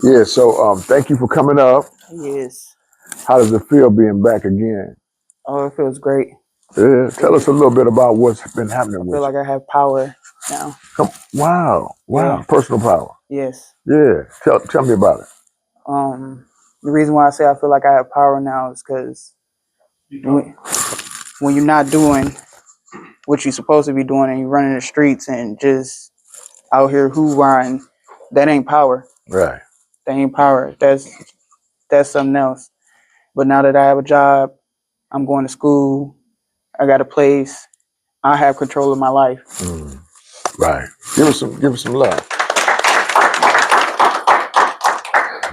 Yeah, so thank you for coming up. Yes. How does it feel being back again? Oh, it feels great. Yeah, tell us a little bit about what's been I happening feel with you. like I have power now. Come, wow, Yeah. wow, personal power. Yes. Yeah, tell me about it. Um, the reason why I say I feel like I have power now is because when you're not doing what you're supposed to be doing and you're running the streets and just out here hoovering, that ain't power. Right. That ain't power. That's something else. But now that I have a job, I'm going to school, I got a place, I have control of my life. Mm, right. Give us some love.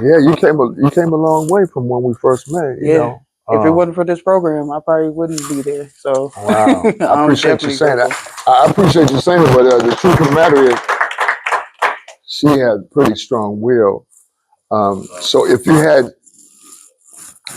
Yeah, you came a long way from when we first met. You Yeah. know. If it wasn't for this program, I probably wouldn't be there. So Wow. I I'm appreciate you definitely saying that. grateful. I appreciate you saying it, but the truth of the matter is, she had pretty strong will. So if you had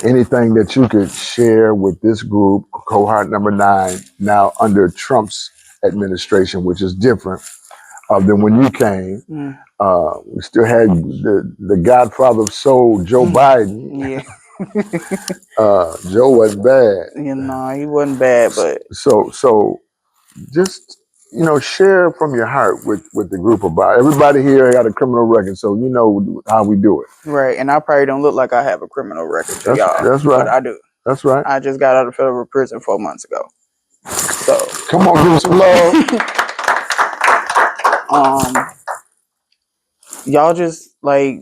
anything that you could share with this group, cohort number 9, now under Trump's administration, which is different than when you came. Mm. We still had the godfather of soul, Joe Biden. Yeah. Joe wasn't bad. He wasn't bad, but So just share from your heart with the group about everybody here got a criminal record, so you know how we do it. right. And I probably don't look like I have a criminal record to y'all, That's but right. I do. That's right. I just got out of federal prison 4 months ago. So, Come on, give us some love. um, y'all just like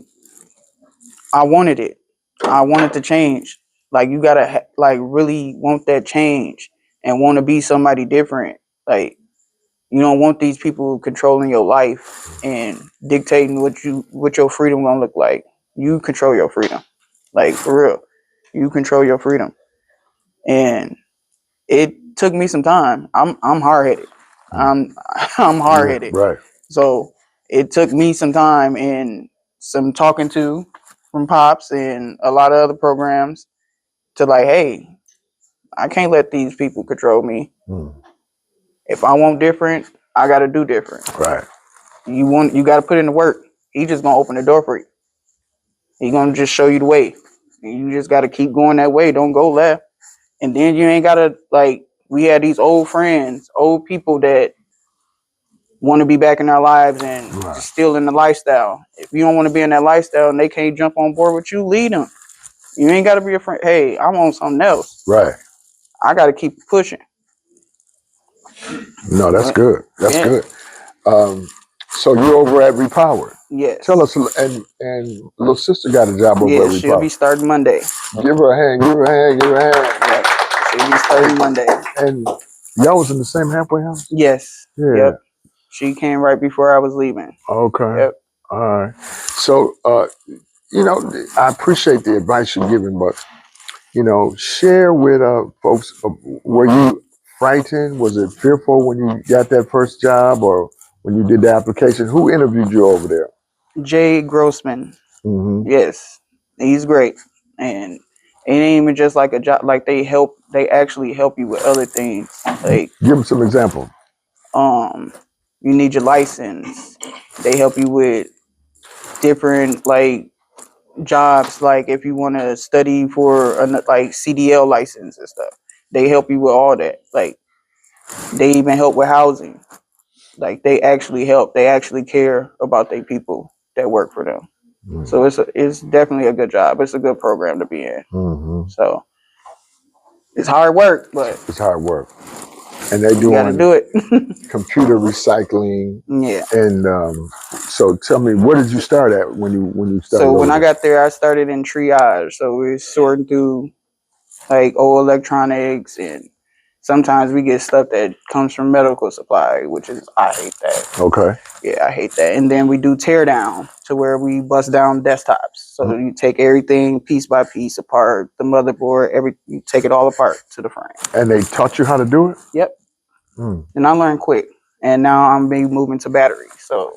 I wanted it. I wanted to change. Like you gotta like really want that change and want to be somebody different. Like you don't want these people controlling your life and dictating what your freedom gonna look like. You control your freedom. Like for real. You control your freedom. And it took me some time. I'm hard headed. I'm I'm hard Yeah, headed. right. So it took me some time and some talking to from Pops and a lot of other programs to like, hey, I can't let these people control me. Mm, If I want different, I gotta do different. right. You gotta put in the work. He just gonna open the door for you. He gonna just show you the way. You just gotta keep going that way. Don't go left. And then you ain't gotta like we had these old friends, old people that want to be back in our lives and Right. just still in the lifestyle. If you don't want to be in that lifestyle and they can't jump on board with you, lead them. You ain't got to be a friend. Hey, I want something else. Right. I got to keep pushing. No, that's But, good. That's yeah. good. Um, so you're over at Repowered. Tell Yes. us, and little sister got a job over Yeah, at she'll be Repowered. starting Monday. Give her a hand. Give her a hand. Give her a hand. Yep. She'll be starting Monday. And y'all was in the same halfway house. Yes. Yeah. Yep. She came right before I was leaving. Okay. Yep. All right. So, I appreciate the advice you're giving, but share with folks. Were you frightened? Was it fearful when you got that first job, or when you did the application? Who interviewed you over there? Jay Grossman. Hmm. Yes. He's great. And it ain't even just like a job. Like they actually help you with other things. Like Give them some example. um you need your license. They help you with different like jobs, like if you want to study for like CDL license and stuff, they help you with all that. Like they even help with housing. Like they actually help, they actually care about their people that work for them. So it's definitely a good job. It's a good program to be in. Mm-hmm. So it's hard work, but It's hard work, and they're you got to doing do it. computer recycling. Yeah. And so, tell me, where did you start at when you started So when over I there? got there, I started in triage. So we're sorting through like old electronics, and sometimes we get stuff that comes from medical supply, which is I hate that. Okay. Yeah, I hate that. And then we do tear down to where we bust down desktops. So you take everything piece by piece apart, the motherboard, you take it all apart to the frame. And they taught you how to do it? Yep. Mm. And I learned quick. And now I'm being moving to batteries. So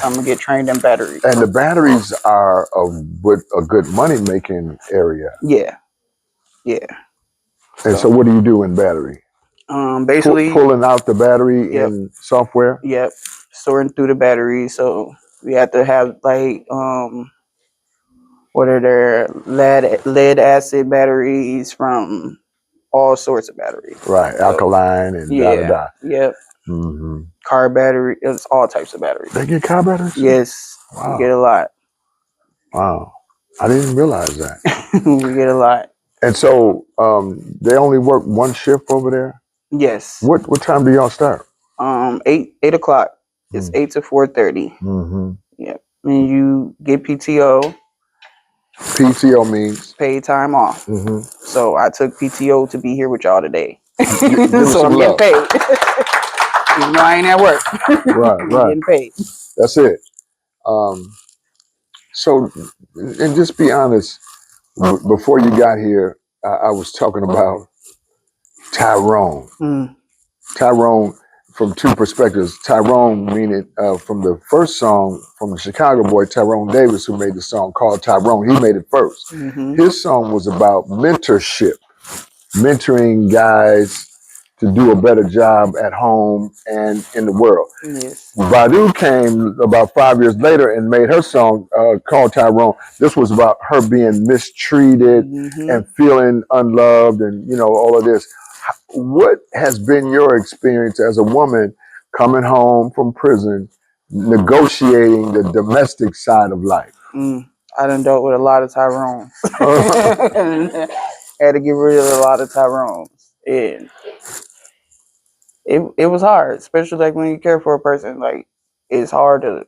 I'm gonna get trained in batteries. And the batteries are a good money making area. Yeah. Yeah. And so, what do you do in battery? Basically, Pulling out the battery yep. in software. Yep. Sorting through the batteries. So we have to have like Whether they're lead acid batteries, from all sorts of batteries. Right, So, alkaline and da da yeah, da. yep. Mm-hmm. Car battery, it's all types of batteries. They get car batteries? Yes, Wow. we get a lot. Wow, I didn't realize that. We get a lot. And so they only work one shift over there? Yes. What time do y'all start? 8 o'clock. It's 8 to 4:30. Mm-hmm. Yep. And you get PTO. PTO means? Paid time off. Mm-hmm. So I took PTO to be here with y'all today. Give us So some I'm love. getting paid. Even though I ain't at work. Right, I'm right. getting paid. That's it. So, and just be honest, before you got here, I was talking about Tyrone. Mm. Tyrone, from two perspectives. Tyrone, meaning from the first song from the Chicago boy, Tyrone Davis, who made the song called Tyrone. He made it 1st. Mm-hmm. His song was about mentorship, mentoring guys to do a better job at home and in the world. Yes. Badu came about 5 years later and made her song called Tyrone. This was about her being mistreated and feeling unloved and, you know, all of this. What has been your experience as a woman coming home from prison, negotiating the domestic side of life? I done dealt with a lot of Tyrones. Had to get rid of a lot of Tyrones. And it was hard, especially like when you care for a person. Like, it's hard to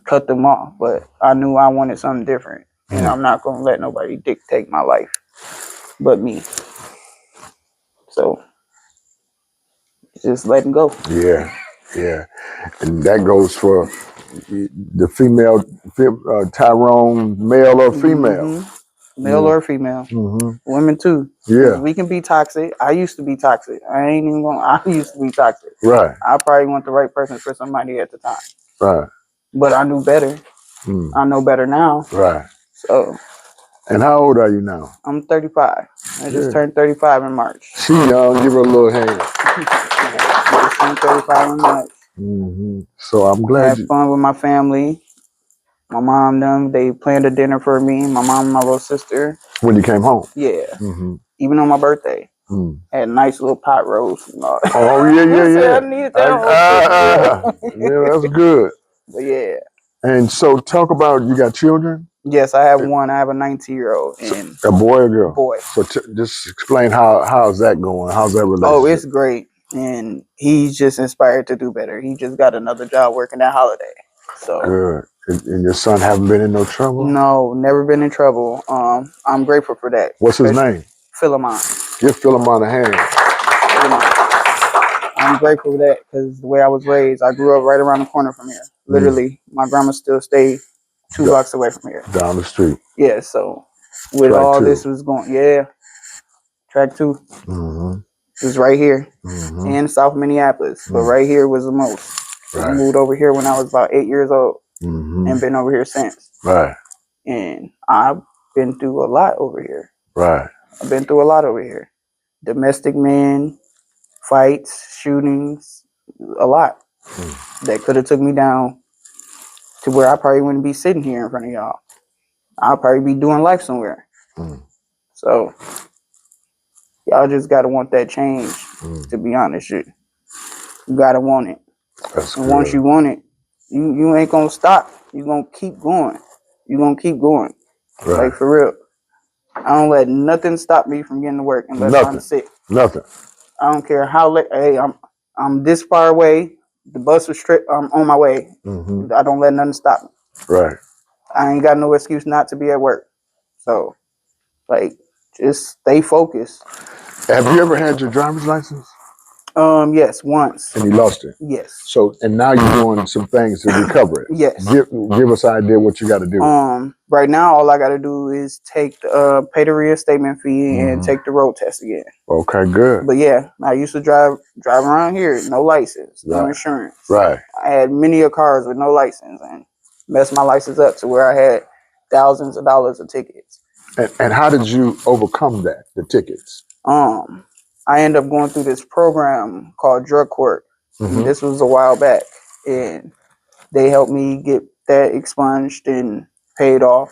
cut them off, but I knew I wanted something different, and I'm not gonna let nobody dictate my life but me. So just letting go. Yeah, yeah. And that goes for the female, Tyrone, male or female. Male or female. Women too. Yeah. We can be toxic. I used to be toxic. I ain't even gonna, I used to be toxic. Right. I probably want the right person for somebody at the time. Right. But I knew better. I know better now. Right. So. And how old are you now? I'm 35. I just turned 35 in March. She young. Give her a little hand. I just turned 35 in March. So I'm glad. Had fun with my family. My mom, they planned a dinner for me. My mom and my little sister. When you came home? Yeah. Even on my birthday. Had a nice little pot roast. And all. Oh, yeah. I need that. Yeah, that's good. But yeah. And so talk about, you got children? Yes, I have one. I have a 19-year-old. And a boy or girl? Boy. So just explain how's that going? How's that relationship? Oh, it's great. And he's just inspired to do better. He just got another job working at Holiday. So good. And your son haven't been in no trouble? No, never been in trouble. I'm grateful for that. What's his name? Philemon. Give Philemon a hand. I'm grateful for that because the way I was raised, I grew up right around the corner from here. Literally, my grandma still stayed 2 blocks away from here. Down the street. Yeah, so with Track all 2. this was going, Track 2 was right here in South Minneapolis, but right here was the most. I moved over here when I was about 8 years old and been over here since. Right. And I've been through a lot over here. Right. I've been through a lot over here. Domestic men, fights, shootings, a lot. That could have took me down to where I probably wouldn't be sitting here in front of y'all. I'll probably be doing life somewhere. So y'all just gotta want that change, to be honest. You gotta want it. That's and good. Once you want it, you ain't gonna stop. You gonna keep going. You gonna keep going. Right. Like, for real. I don't let nothing stop me from getting to work unless I'm sick. Nothing. I don't care how late. Hey, I'm this far away. The bus was straight. I'm on my way. I don't let nothing stop me. Right. I ain't got no excuse not to be at work. So, like, just stay focused. Have you ever had your driver's license? Yes, once. And you lost it? Yes. So, and now you're doing some things to recover it. Yes. Give us an idea what you got to do. Right now, all I got to do is pay the reinstatement fee and take the road test again. Okay, good. But yeah, I used to drive around here, no license, no insurance. Right. I had many cars with no license and messed my license up to where I had thousands of dollars of tickets. And how did you overcome that, the tickets? I ended up going through this program called drug court. This was a while back, and they helped me get that expunged and paid off.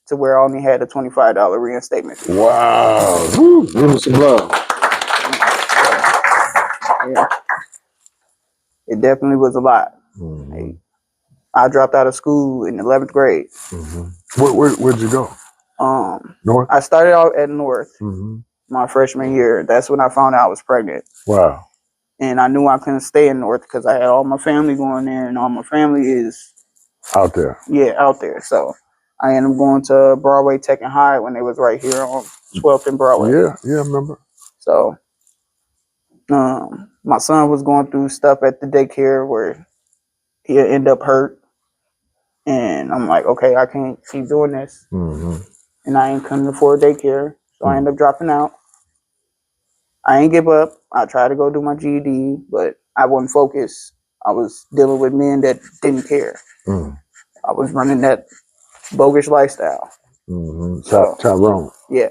to where I only had a $25 reinstatement fee. Wow. Woo, give me some love. Yeah, it definitely was a lot. Like, I dropped out of school in 11th grade. Where'd you go? North? I started out at North my freshman year. That's when I found out I was pregnant. Wow. And I knew I couldn't stay in North because I had all my family going there, and all my family is Out there. Yeah, out there. So I ended up going to Broadway Tech and High when they was right here on 12th and Broadway. Yeah, I remember. So my son was going through stuff at the daycare where he'd end up hurt. And I'm like, okay, I can't keep doing this. And I ain't couldn't afford daycare. So I ended up dropping out. I ain't give up. I tried to go do my GED, but I wasn't focused. I was dealing with men that didn't care. I was running that bogus lifestyle. Tyrone. Yeah.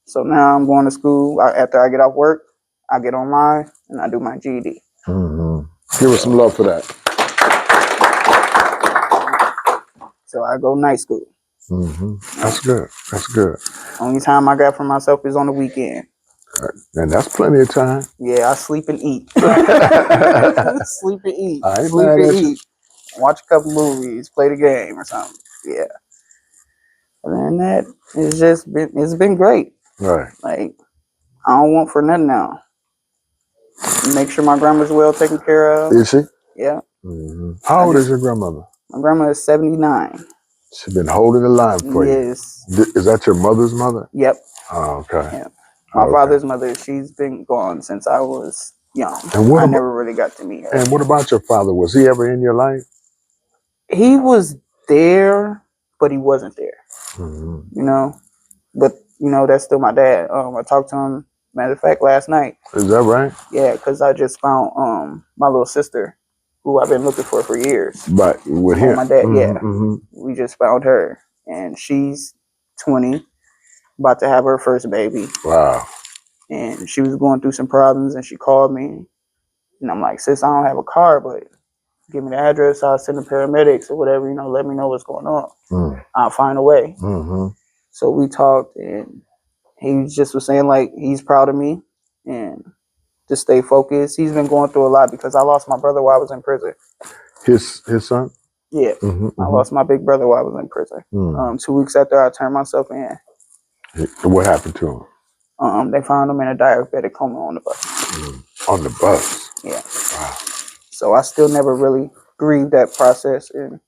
So now I'm going to school. After I get off work, I get online and I do my GED. Give us some love for that. So I go night school. That's good. That's good. Only time I got for myself is on the weekend. And that's plenty of time. Yeah, I sleep and eat. Sleep and eat. I ain't Sleep mad and at you. eat. Watch a couple movies, play the game or something. Yeah. Other than that, it's been great. Right. Like, I don't want for nothing now. Make sure my grandma's well taken care of. Is she? Yeah. How old is your grandmother? My grandma is 79. She's been holding the line for Yes. you. Is that your mother's mother? Yep. Oh, okay. Yeah. My father's mother, she's been gone since I was young. And I never really got to meet her. And what about your father? Was he ever in your life? He was there, but he wasn't there. You know? But, you know, that's still my dad. I talked to him, matter of fact, last night. Is that right? Yeah, because I just found my little sister, who I've been looking for years. But with him? My dad, yeah. We just found her. And she's 20, about to have her first baby. Wow. And she was going through some problems, and she called me. And I'm like, sis, I don't have a car, but give me the address. I'll send the paramedics or whatever, you know, let me know what's going on. I'll find a way. So we talked, and he just was saying, like, he's proud of me and to stay focused. He's been going through a lot because I lost my brother while I was in prison. His son? Yeah. I lost my big brother while I was in prison. 2 weeks after I turned myself in. What happened to him? They found him in a diabetic coma on the bus. On the bus? Yeah. Wow. So I still never really grieved that process and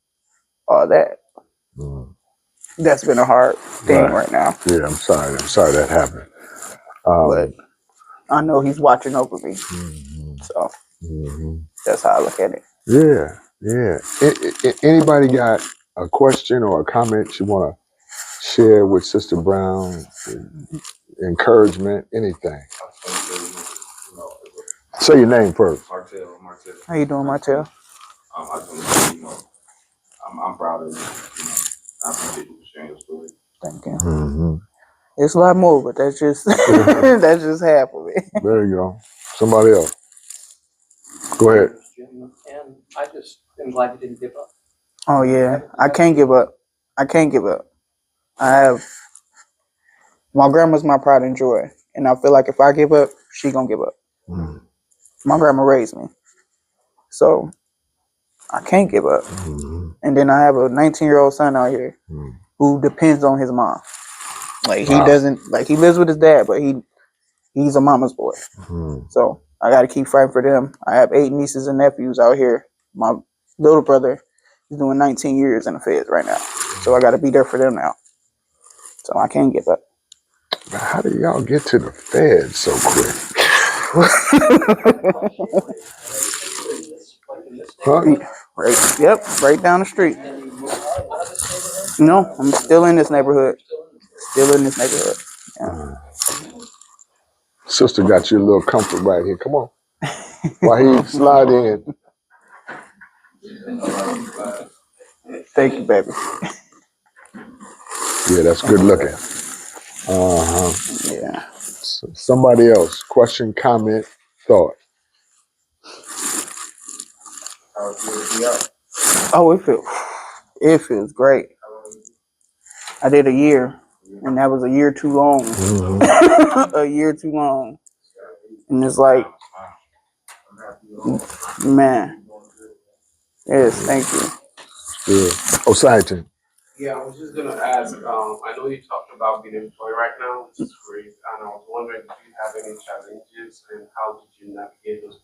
all that. That's been a hard thing right now. Yeah, I'm sorry. I'm sorry that happened. But I know he's watching over me. So that's how I look at it. Yeah, yeah. Anybody got a question or a comment you want to share with Sister Brown? Encouragement, anything? Say your name first. Martell. How you doing, Martell? I just want to say, I'm proud of you. I appreciate you sharing your story. Thank you. It's a lot more, but that's just that's just half of it. There you go. Somebody else. Go ahead. And I just am glad you didn't give up. Oh yeah, I can't give up. I can't give up. My grandma's my pride and joy, and I feel like if I give up, she gonna give up. My grandma raised me, so I can't give up. And then I have a 19-year-old son out here who depends on his mom. Like he doesn't, like he lives with his dad, but he's a mama's boy. So I got to keep fighting for them. I have 8 nieces and nephews out here. My little brother is doing 19 years in the feds right now, so I got to be there for them now. So I can't give up. How do y'all get to the feds so quick? Right. Yep. Right down the street. No, I'm still in this neighborhood. Yeah. Sister got you a little comfort right here. Come on. While he slide in. Thank you, baby. Yeah, that's good looking. Yeah. Somebody else. Question, comment, thought. Oh, it feels great. I did a year, and that was a year too long. Mhm. A year too long. And it's like, man, yes, thank you. Yeah. Oh, Scientist. Yeah, I was just gonna ask, I know you talked about being employed right now, which is great, and I was wondering if you have any challenges and how did you navigate those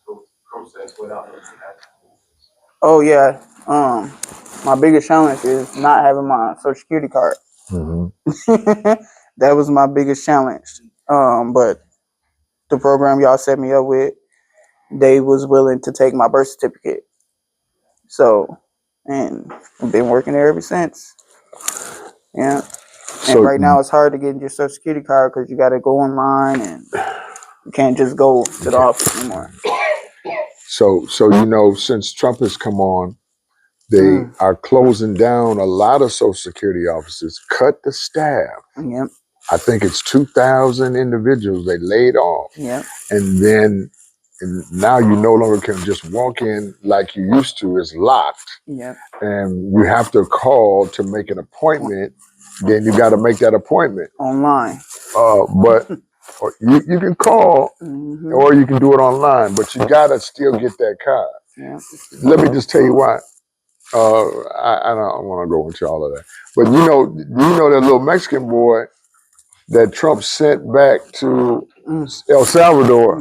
process without those challenges? Oh yeah. My biggest challenge is not having my social security card. Hmm. That was my biggest challenge. But the program y'all set me up with, they was willing to take my birth certificate. So, and I've been working there ever since. Yeah. And So, right now it's hard to get your social security card because you got to go online and you can't just go to the office anymore. so you know, since Trump has come on, they are closing down a lot of Social Security offices, cut the staff. Yep. I think it's 2,000 individuals they laid off. Yep. And now you no longer can just walk in like you used to. It's locked. Yep. And you have to call to make an appointment. Then you got to make that appointment. Online. But you can call or you can do it online, but you got to still get that card. Yeah. Let me just tell you why. I don't want to go into all of that. But you know that little Mexican boy that Trump sent back to El Salvador,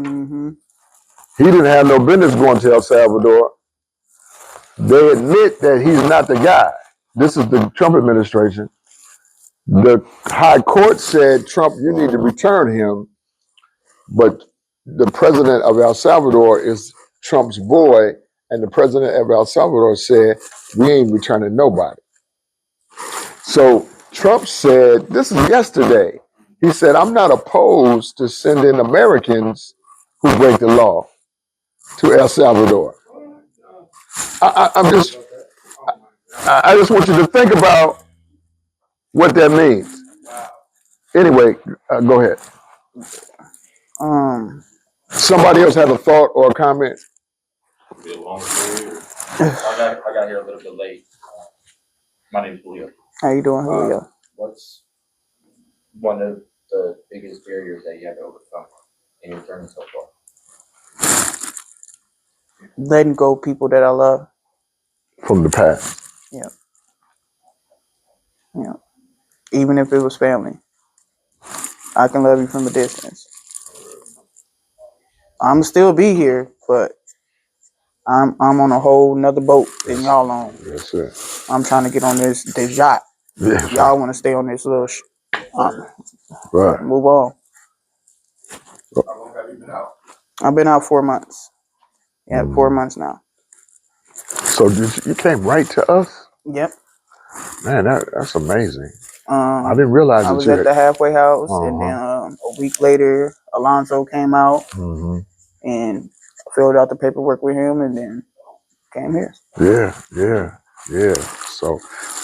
he didn't have no business going to El Salvador. They admit that he's not the guy. This is the Trump administration. The high court said, Trump, you need to return him. But the president of El Salvador is Trump's boy. And the president of El Salvador said, we ain't returning nobody. So Trump said, this is yesterday. He said, I'm not opposed to sending Americans who break the law to El Salvador. I just want you to think about what that means. Anyway, go ahead. Somebody else have a thought or a comment? Be a long story. I got here a little bit late. My name's Julio. How you doing, Julio? What's one of the biggest barriers that you had to overcome in your journey so far? Letting go people that I love. From the past. Yeah. Yeah. Even if it was family. I can love you from a distance. I'm still be here, but I'm on a whole nother boat than y'all on. That's it. I'm trying to get on this yacht. Yeah. Y'all want to stay on this little Right. move on. How long have you been out? I've been out 4 months. Yeah, 4 months now. So you came right to us? Yep. Man, that's amazing. I didn't realize I was at the halfway house, and then a week later, Alonzo came out and filled out the paperwork with him, and then came here. Yeah. So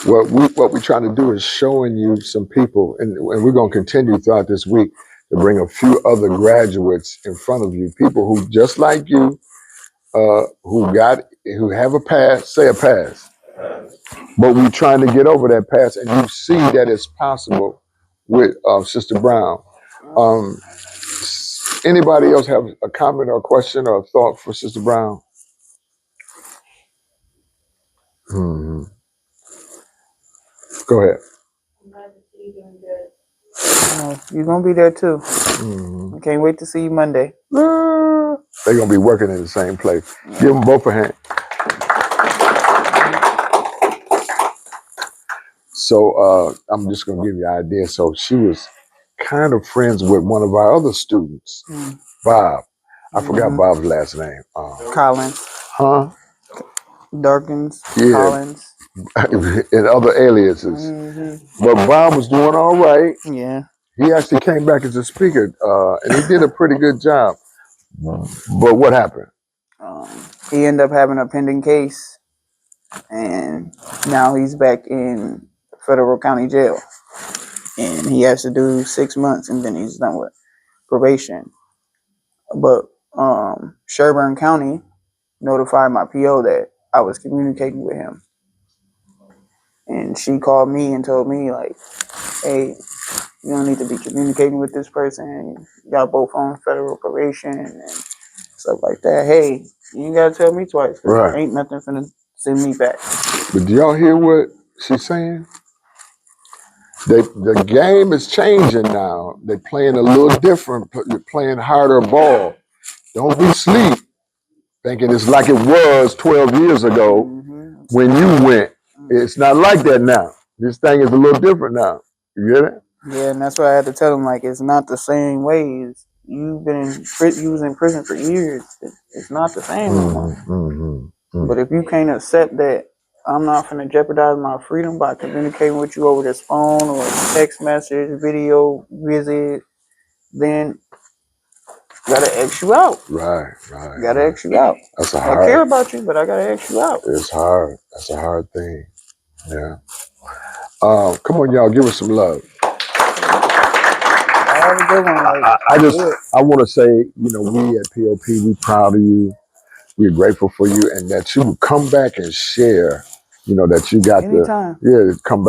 what we trying to do is showing you some people, and we're going to continue throughout this week to bring a few other graduates in front of you, people who just like you, who have a past, say a past, but we're trying to get over that past, and you see that it's possible with Sister Brown. Anybody else have a comment or a question or a thought for Sister Brown? Go ahead. You're gonna be there too. I can't wait to see you Monday. They're gonna be working in the same place. Give them both a hand. So I'm just gonna give you an idea. So she was kind of friends with one of our other students, Bob. I forgot Bob's last name. Collins. Huh? Darkins. Yeah. Collins. And other aliases. But Bob was doing all right. Yeah. He actually came back as a speaker, and he did a pretty good job. But what happened? He ended up having a pending case, and now he's back in federal county jail. And he has to do 6 months, and then he's done with probation. But Sherburne County notified my PO that I was communicating with him. And she called me and told me, like, hey, you don't need to be communicating with this person. Y'all both on federal probation and stuff like that. Hey, you ain't gotta tell me twice, because Right. ain't nothing finna send me back. But do y'all hear what she's saying? The game is changing now. They're playing a little different. You're playing harder ball. Don't be asleep thinking it's like it was 12 years ago Mm-hmm. when you went. It's not like that now. This thing is a little different now. You get it? Yeah, and that's why I had to tell him, like, it's not the same way. You was in prison for years. It's not the same no more. But if you can't accept that I'm not going to jeopardize my freedom by communicating with you over this phone or text message, video visit, then gotta X you out. Right. Gotta X you out. That's a I care hard. about you, but I gotta X you out. It's hard. That's a hard thing. Yeah. Come on, y'all, give us some love. Have a good one. Like, I want to say, we at POP, we proud of you. We're grateful for you, and that you would come back and share. That you got anytime. come back.